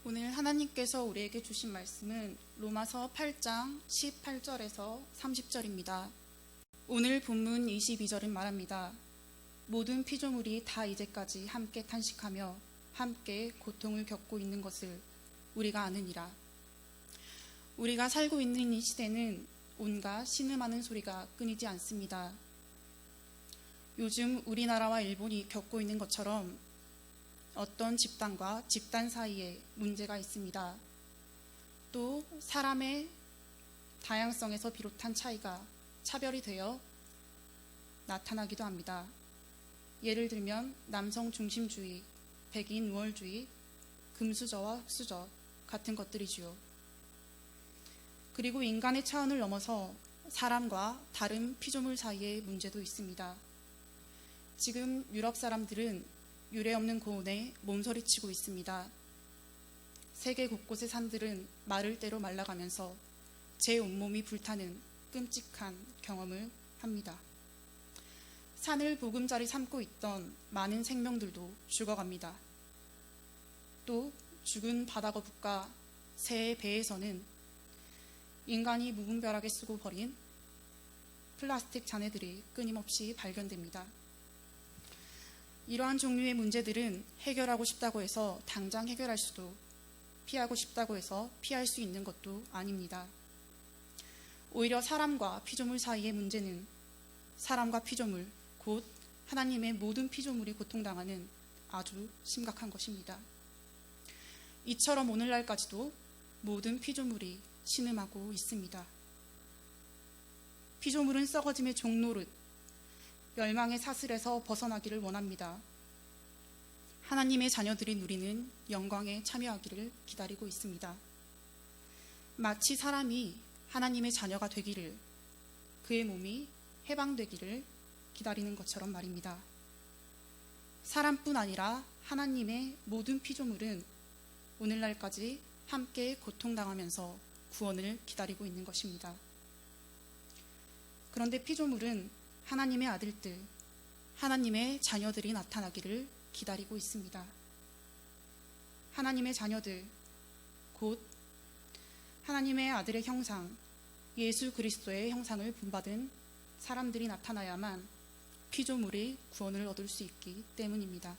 오늘 하나님께서 우리에게 주신 말씀은 로마서 8장 18절에서 30절입니다. 오늘 본문 22절은 말합니다. 모든 피조물이 다 이제까지 함께 탄식하며 함께 고통을 겪고 있는 것을 우리가 아느니라. 우리가 살고 있는 이 시대는 온갖 신음하는 소리가 끊이지 않습니다. 요즘 우리나라와 일본이 겪고 있는 것처럼 어떤 집단과 집단 사이에 문제가 있습니다. 또 사람의 다양성에서 비롯한 차이가 차별이 되어 나타나기도 합니다. 예를 들면 남성 중심주의, 백인 우월주의, 금수저와 흑수저 같은 것들이지요. 그리고 인간의 차원을 넘어서 사람과 다른 피조물 사이의 문제도 있습니다. 지금 유럽 사람들은 유례없는 고온에 몸서리치고 있습니다. 세계 곳곳의 산들은 마를 대로 말라가면서 제 온몸이 불타는 끔찍한 경험을 합니다. 산을 보금자리 삼고 있던 많은 생명들도 죽어갑니다. 또 죽은 바다거북과 새의 배에서는 인간이 무분별하게 쓰고 버린 플라스틱 잔해들이 끊임없이 발견됩니다. 이러한 종류의 문제들은 해결하고 싶다고 해서 당장 해결할 수도, 피하고 싶다고 해서 피할 수 있는 것도 아닙니다. 오히려 사람과 피조물 사이의 문제는 사람과 피조물, 곧 하나님의 모든 피조물이 고통당하는 아주 심각한 것입니다. 이처럼 오늘날까지도 모든 피조물이 신음하고 있습니다. 피조물은 썩어짐의 종노릇, 멸망의 사슬에서 벗어나기를 원합니다. 하나님의 자녀들이 누리는 영광에 참여하기를 기다리고 있습니다. 마치 사람이 하나님의 자녀가 되기를, 그의 몸이 해방되기를 기다리는 것처럼 말입니다. 사람뿐 아니라 하나님의 모든 피조물은 오늘날까지 함께 고통당하면서 구원을 기다리고 있는 것입니다. 그런데 피조물은 하나님의 아들들, 하나님의 자녀들이 나타나기를 기다리고 있습니다. 하나님의 자녀들, 곧 하나님의 아들의 형상, 예수 그리스도의 형상을 본받은 사람들이 나타나야만 피조물이 구원을 얻을 수 있기 때문입니다.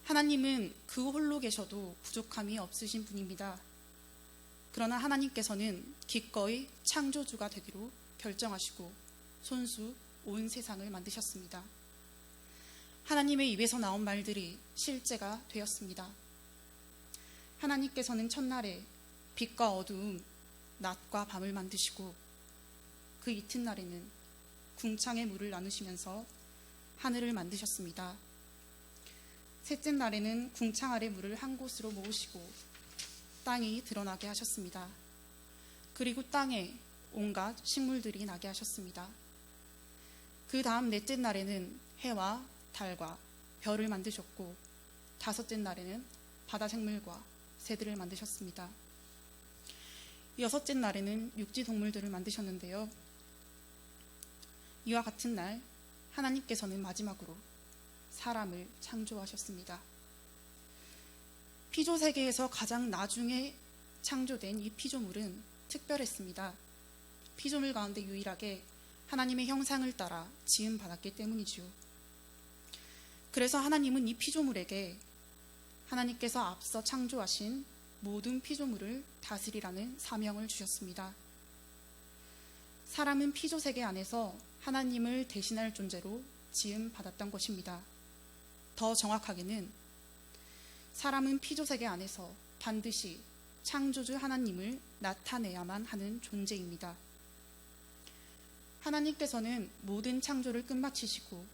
하나님은 그 홀로 계셔도 부족함이 없으신 분입니다. 그러나 하나님께서는 기꺼이 창조주가 되기로 결정하시고 손수 온 세상을 만드셨습니다. 하나님의 입에서 나온 말들이 실제가 되었습니다. 하나님께서는 첫날에 빛과 어두움, 낮과 밤을 만드시고 그 이튿날에는 궁창의 물을 나누시면서 하늘을 만드셨습니다. 셋째 날에는 궁창 아래 물을 한 곳으로 모으시고 땅이 드러나게 하셨습니다. 그리고 땅에 온갖 식물들이 나게 하셨습니다. 그 다음 넷째 날에는 해와 달과 별을 만드셨고 다섯째 날에는 바다 생물과 새들을 만드셨습니다. 여섯째 날에는 육지 동물들을 만드셨는데요. 이와 같은 날 하나님께서는 마지막으로 사람을 창조하셨습니다. 피조 세계에서 가장 나중에 창조된 이 피조물은 특별했습니다. 피조물 가운데 유일하게 하나님의 형상을 따라 지음받았기 때문이지요. 그래서 하나님은 이 피조물에게 하나님께서 앞서 창조하신 모든 피조물을 다스리라는 사명을 주셨습니다. 사람은 피조 세계 안에서 하나님을 대신할 존재로 지음받았던 것입니다. 더 정확하게는 사람은 피조 세계 안에서 반드시 창조주 하나님을 나타내야만 하는 존재입니다. 하나님께서는 모든 창조를 끝마치시고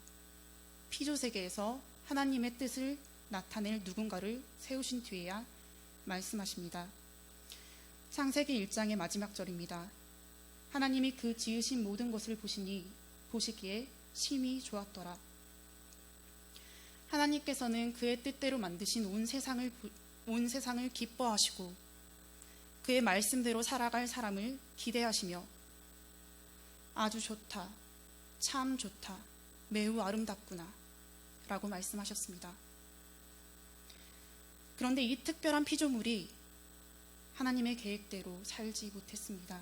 피조 세계에서 하나님의 뜻을 나타낼 누군가를 세우신 뒤에야 말씀하십니다. 창세기 1장의 마지막 절입니다. 하나님이 그 지으신 모든 것을 보시기에 심히 좋았더라. 하나님께서는 그의 뜻대로 만드신 온 세상을 기뻐하시고 그의 말씀대로 살아갈 사람을 기대하시며 아주 좋다, 참 좋다, 매우 아름답구나 라고 말씀하셨습니다. 그런데 이 특별한 피조물이 하나님의 계획대로 살지 못했습니다.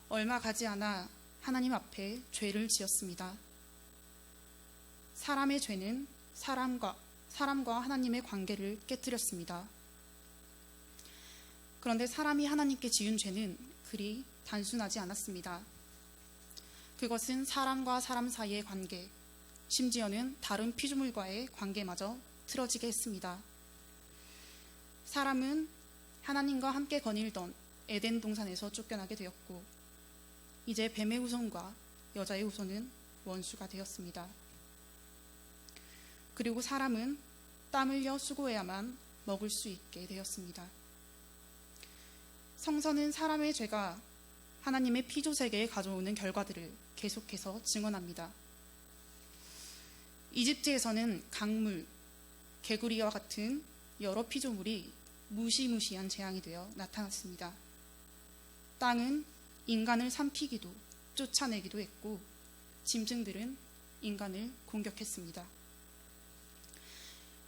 얼마 가지 않아 하나님 앞에 죄를 지었습니다. 사람의 죄는 사람과 하나님의 관계를 깨뜨렸습니다. 그런데 사람이 하나님께 지은 죄는 그리 단순하지 않았습니다. 그것은 사람과 사람 사이의 관계, 심지어는 다른 피조물과의 관계마저 틀어지게 했습니다. 사람은 하나님과 함께 거닐던 에덴 동산에서 쫓겨나게 되었고, 이제 뱀의 후손과 여자의 후손은 원수가 되었습니다. 그리고 사람은 땀 흘려 수고해야만 먹을 수 있게 되었습니다. 성서는 사람의 죄가 하나님의 피조세계에 가져오는 결과들을 계속해서 증언합니다. 이집트에서는 강물, 개구리와 같은 여러 피조물이 무시무시한 재앙이 되어 나타났습니다. 땅은 인간을 삼키기도 쫓아내기도 했고, 짐승들은 인간을 공격했습니다.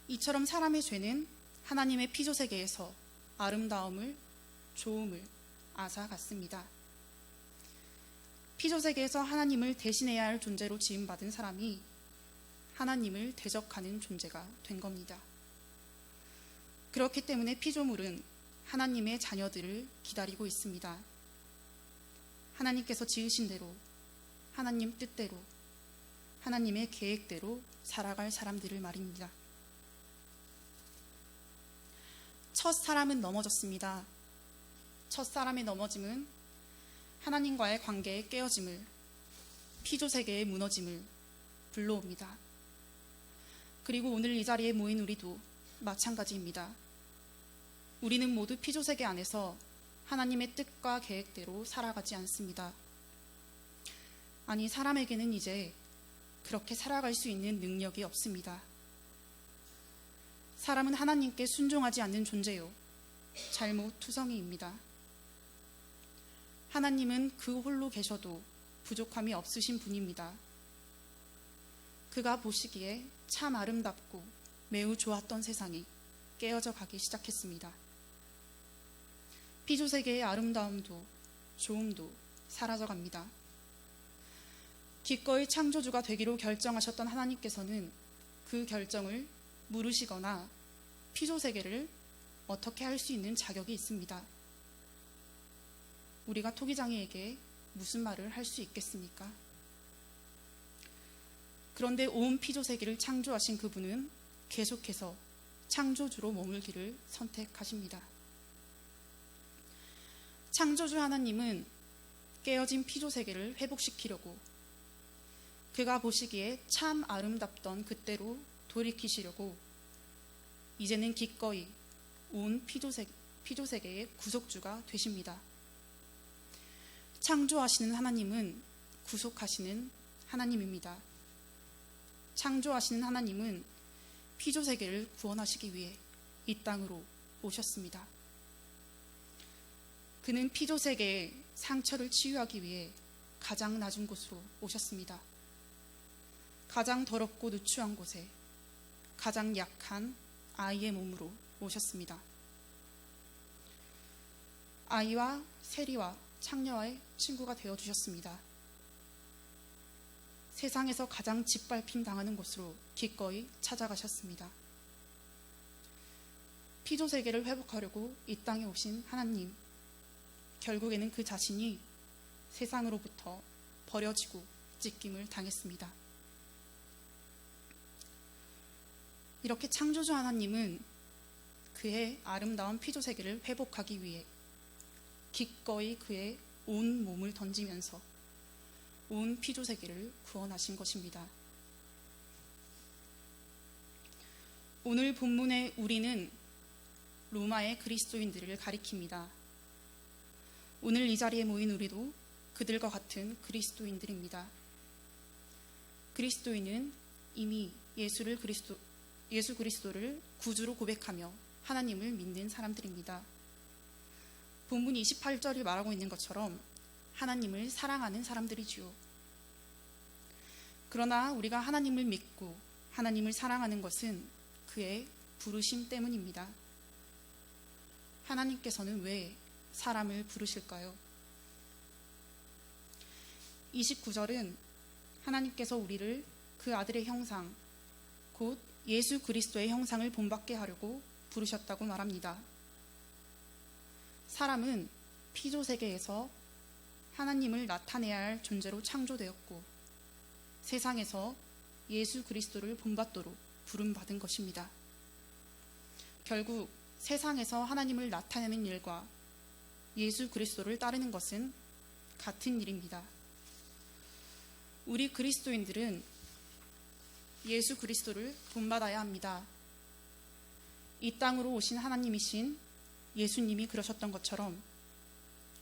이처럼 사람의 죄는 하나님의 피조세계에서 아름다움을, 좋음을 앗아갔습니다. 피조세계에서 하나님을 대신해야 할 존재로 지음받은 사람이 하나님을 대적하는 존재가 된 겁니다. 그렇기 때문에 피조물은 하나님의 자녀들을 기다리고 있습니다. 하나님께서 지으신 대로, 하나님 뜻대로, 하나님의 계획대로 살아갈 사람들을 말입니다. 첫 사람은 넘어졌습니다. 첫 사람의 넘어짐은 하나님과의 관계의 깨어짐을, 피조세계의 무너짐을 불러옵니다. 그리고 오늘 이 자리에 모인 우리도 마찬가지입니다. 우리는 모두 피조세계 안에서 하나님의 뜻과 계획대로 살아가지 않습니다. 아니, 사람에게는 이제 그렇게 살아갈 수 있는 능력이 없습니다. 사람은 하나님께 순종하지 않는 존재요, 잘못투성이입니다. 하나님은 그 홀로 계셔도 부족함이 없으신 분입니다. 그가 보시기에 참 아름답고 매우 좋았던 세상이 깨어져 가기 시작했습니다. 피조세계의 아름다움도 좋음도 사라져갑니다. 기꺼이 창조주가 되기로 결정하셨던 하나님께서는 그 결정을 물으시거나 피조세계를 어떻게 할 수 있는 자격이 있습니다. 우리가 토기장이에게 무슨 말을 할 수 있겠습니까? 그런데 온 피조세계를 창조하신 그분은 계속해서 창조주로 머물기를 선택하십니다. 창조주 하나님은 깨어진 피조세계를 회복시키려고, 그가 보시기에 참 아름답던 그때로 돌이키시려고 이제는 기꺼이 온 피조세계의 구속주가 되십니다. 창조하시는 하나님은 구속하시는 하나님입니다. 창조하시는 하나님은 피조세계를 구원하시기 위해 이 땅으로 오셨습니다. 그는 피조세계의 상처를 치유하기 위해 가장 낮은 곳으로 오셨습니다. 가장 더럽고 누추한 곳에 가장 약한 아이의 몸으로 오셨습니다. 아이와 세리와 창녀와의 친구가 되어주셨습니다. 세상에서 가장 짓밟힘 당하는 곳으로 기꺼이 찾아가셨습니다. 피조세계를 회복하려고 이 땅에 오신 하나님, 결국에는 그 자신이 세상으로부터 버려지고 찢김을 당했습니다. 이렇게 창조주 하나님은 그의 아름다운 피조세계를 회복하기 위해 기꺼이 그의 온 몸을 던지면서 온 피조세계를 구원하신 것입니다. 오늘 본문의 우리는 로마의 그리스도인들을 가리킵니다. 오늘 이 자리에 모인 우리도 그들과 같은 그리스도인들입니다. 그리스도인은 이미 예수 그리스도를 구주로 고백하며 하나님을 믿는 사람들입니다. 본문 28절을 말하고 있는 것처럼 하나님을 사랑하는 사람들이지요. 그러나 우리가 하나님을 믿고 하나님을 사랑하는 것은 그의 부르심 때문입니다. 하나님께서는 왜 사람을 부르실까요? 29절은 하나님께서 우리를 그 아들의 형상, 곧 예수 그리스도의 형상을 본받게 하려고 부르셨다고 말합니다. 사람은 피조세계에서 하나님을 나타내야 할 존재로 창조되었고 세상에서 예수 그리스도를 본받도록 부름받은 것입니다. 결국 세상에서 하나님을 나타내는 일과 예수 그리스도를 따르는 것은 같은 일입니다. 우리 그리스도인들은 예수 그리스도를 본받아야 합니다. 이 땅으로 오신 하나님이신 예수님이 그러셨던 것처럼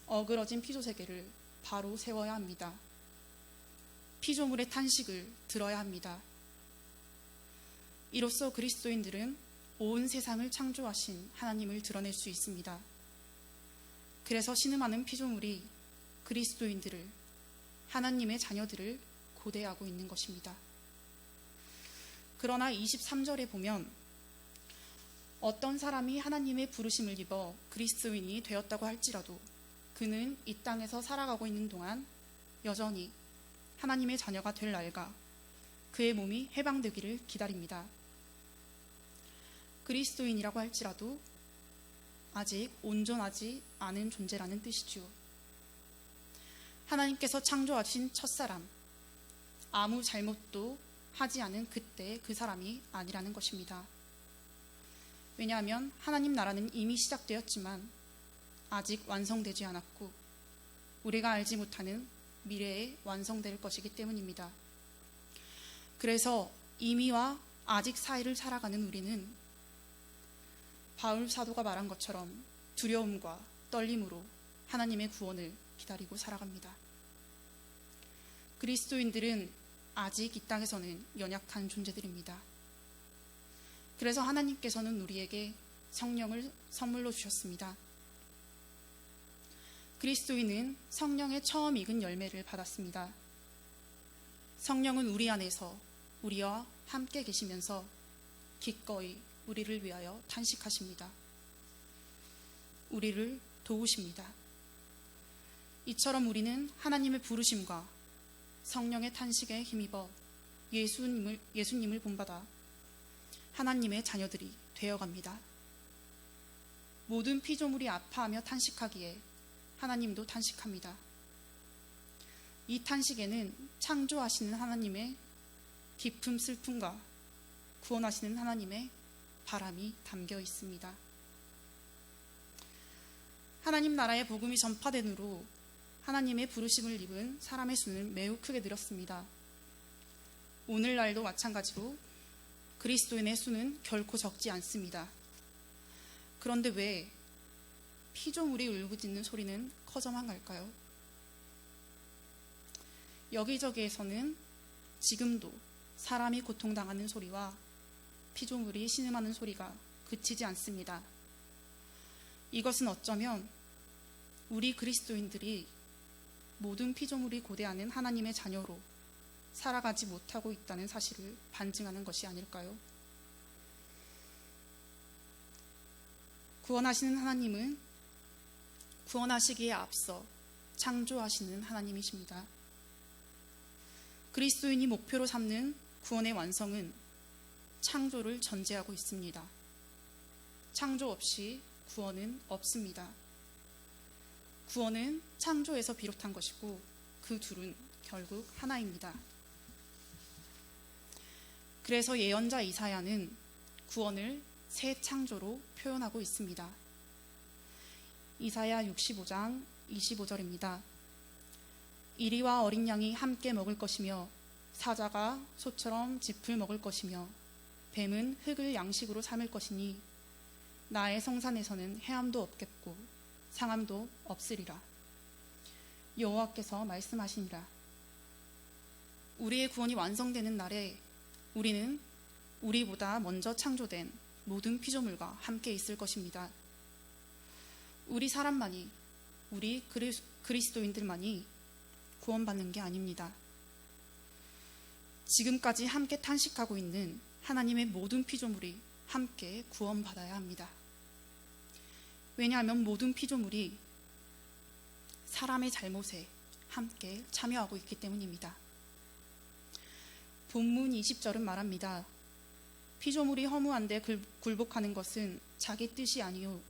어그러진 피조세계를 바로 세워야 합니다. 피조물의 탄식을 들어야 합니다. 이로써 그리스도인들은 온 세상을 창조하신 하나님을 드러낼 수 있습니다. 그래서 신음하는 피조물이 그리스도인들을, 하나님의 자녀들을 고대하고 있는 것입니다. 그러나 23절에 보면 어떤 사람이 하나님의 부르심을 입어 그리스도인이 되었다고 할지라도 그는 이 땅에서 살아가고 있는 동안 여전히 하나님의 자녀가 될 날과 그의 몸이 해방되기를 기다립니다. 그리스도인이라고 할지라도 아직 온전하지 않은 존재라는 뜻이죠. 하나님께서 창조하신 첫사람, 아무 잘못도 하지 않은 그때 그 사람이 아니라는 것입니다. 왜냐하면 하나님 나라는 이미 시작되었지만 아직 완성되지 않았고 우리가 알지 못하는 미래에 완성될 것이기 때문입니다. 그래서 이미와 아직 사이를 살아가는 우리는 바울 사도가 말한 것처럼 두려움과 떨림으로 하나님의 구원을 기다리고 살아갑니다. 그리스도인들은 아직 이 땅에서는 연약한 존재들입니다. 그래서 하나님께서는 우리에게 성령을 선물로 주셨습니다. 그리스도인은 성령의 처음 익은 열매를 받았습니다. 성령은 우리 안에서 우리와 함께 계시면서 기꺼이 우리를 위하여 탄식하십니다. 우리를 도우십니다. 이처럼 우리는 하나님의 부르심과 성령의 탄식에 힘입어 예수님을 본받아 하나님의 자녀들이 되어갑니다. 모든 피조물이 아파하며 탄식하기에 하나님도 탄식합니다. 이 탄식에는 창조하시는 하나님의 깊은 슬픔과 구원하시는 하나님의 바람이 담겨 있습니다. 하나님 나라의 복음이 전파된 후로 하나님의 부르심을 입은 사람의 수는 매우 크게 늘었습니다. 오늘날도 마찬가지로 그리스도인의 수는 결코 적지 않습니다. 그런데 왜 피조물이 울부짖는 소리는 커져만 갈까요? 여기저기에서는 지금도 사람이 고통당하는 소리와 피조물이 신음하는 소리가 그치지 않습니다. 이것은 어쩌면 우리 그리스도인들이 모든 피조물이 고대하는 하나님의 자녀로 살아가지 못하고 있다는 사실을 반증하는 것이 아닐까요? 구원하시는 하나님은 구원하시기에 앞서 창조하시는 하나님이십니다. 그리스도인이 목표로 삼는 구원의 완성은 창조를 전제하고 있습니다. 창조 없이 구원은 없습니다. 구원은 창조에서 비롯한 것이고 그 둘은 결국 하나입니다. 그래서 예언자 이사야는 구원을 새 창조로 표현하고 있습니다. 이사야 65장 25절입니다. 이리와 어린 양이 함께 먹을 것이며 사자가 소처럼 짚을 먹을 것이며 뱀은 흙을 양식으로 삼을 것이니 나의 성산에서는 해함도 없겠고 상함도 없으리라. 여호와께서 말씀하시니라. 우리의 구원이 완성되는 날에 우리는 우리보다 먼저 창조된 모든 피조물과 함께 있을 것입니다. 우리 사람만이, 우리 그리스도인들만이 구원받는 게 아닙니다. 지금까지 함께 탄식하고 있는 하나님의 모든 피조물이 함께 구원받아야 합니다. 왜냐하면 모든 피조물이 사람의 잘못에 함께 참여하고 있기 때문입니다. 본문 20절은 말합니다. 피조물이 허무한데 굴복하는 것은 자기 뜻이 아니요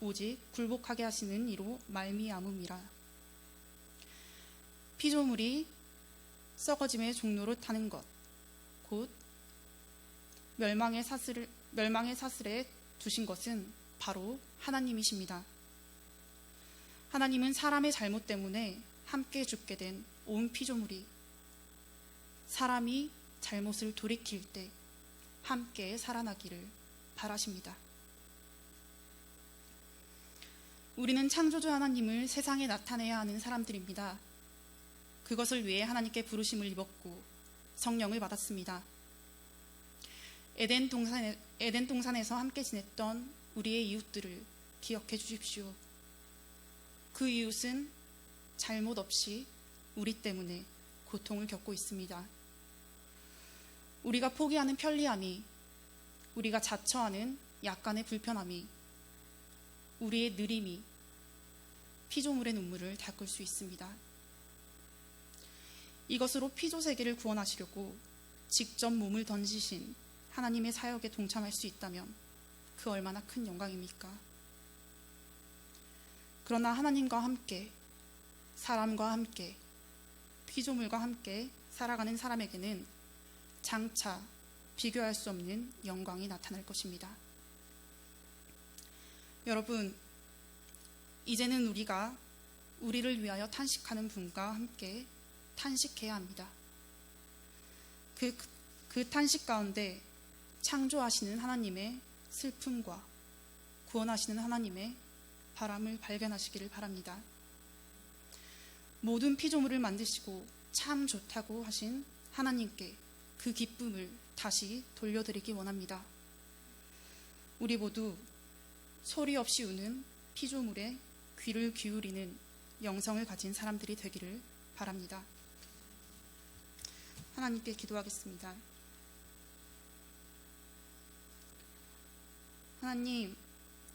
오직 굴복하게 하시는 이로 말미암음이라. 피조물이 썩어짐의 종로로 타는 것, 곧 멸망의 사슬에 두신 것은 바로 하나님이십니다. 하나님은 사람의 잘못 때문에 함께 죽게 된 온 피조물이 사람이 잘못을 돌이킬 때 함께 살아나기를 바라십니다. 우리는 창조주 하나님을 세상에 나타내야 하는 사람들입니다. 그것을 위해 하나님께 부르심을 입었고 성령을 받았습니다. 에덴 동산에서 함께 지냈던 우리의 이웃들을 기억해 주십시오. 그 이웃은 잘못 없이 우리 때문에 고통을 겪고 있습니다. 우리가 포기하는 편리함이, 우리가 자처하는 약간의 불편함이, 우리의 느림이 피조물의 눈물을 닦을 수 있습니다. 이것으로 피조 세계를 구원하시려고 직접 몸을 던지신 하나님의 사역에 동참할 수 있다면 그 얼마나 큰 영광입니까? 그러나 하나님과 함께, 사람과 함께, 피조물과 함께 살아가는 사람에게는 장차 비교할 수 없는 영광이 나타날 것입니다. 여러분, 이제는 우리가 우리를 위하여 탄식하는 분과 함께 탄식해야 합니다. 그 탄식 가운데 창조하시는 하나님의 슬픔과 구원하시는 하나님의 바람을 발견하시기를 바랍니다. 모든 피조물을 만드시고 참 좋다고 하신 하나님께 그 기쁨을 다시 돌려드리기 원합니다. 우리 모두 소리 없이 우는 피조물에 귀를 기울이는 영성을 가진 사람들이 되기를 바랍니다. 하나님께 기도하겠습니다. 하나님,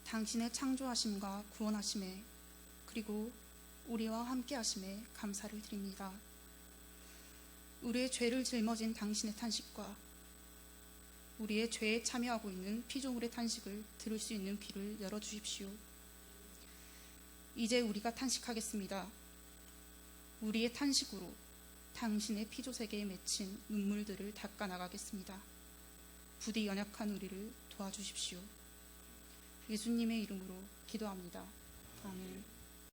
당신의 창조하심과 구원하심에 그리고 우리와 함께 하심에 감사를 드립니다. 우리의 죄를 짊어진 당신의 탄식과 우리의 죄에 참여하고 있는 피조물의 탄식을 들을 수 있는 귀를 열어주십시오. 이제 우리가 탄식하겠습니다. 우리의 탄식으로 당신의 피조세계에 맺힌 눈물들을 닦아나가겠습니다. 부디 연약한 우리를 도와주십시오. 예수님의 이름으로 기도합니다. 아멘.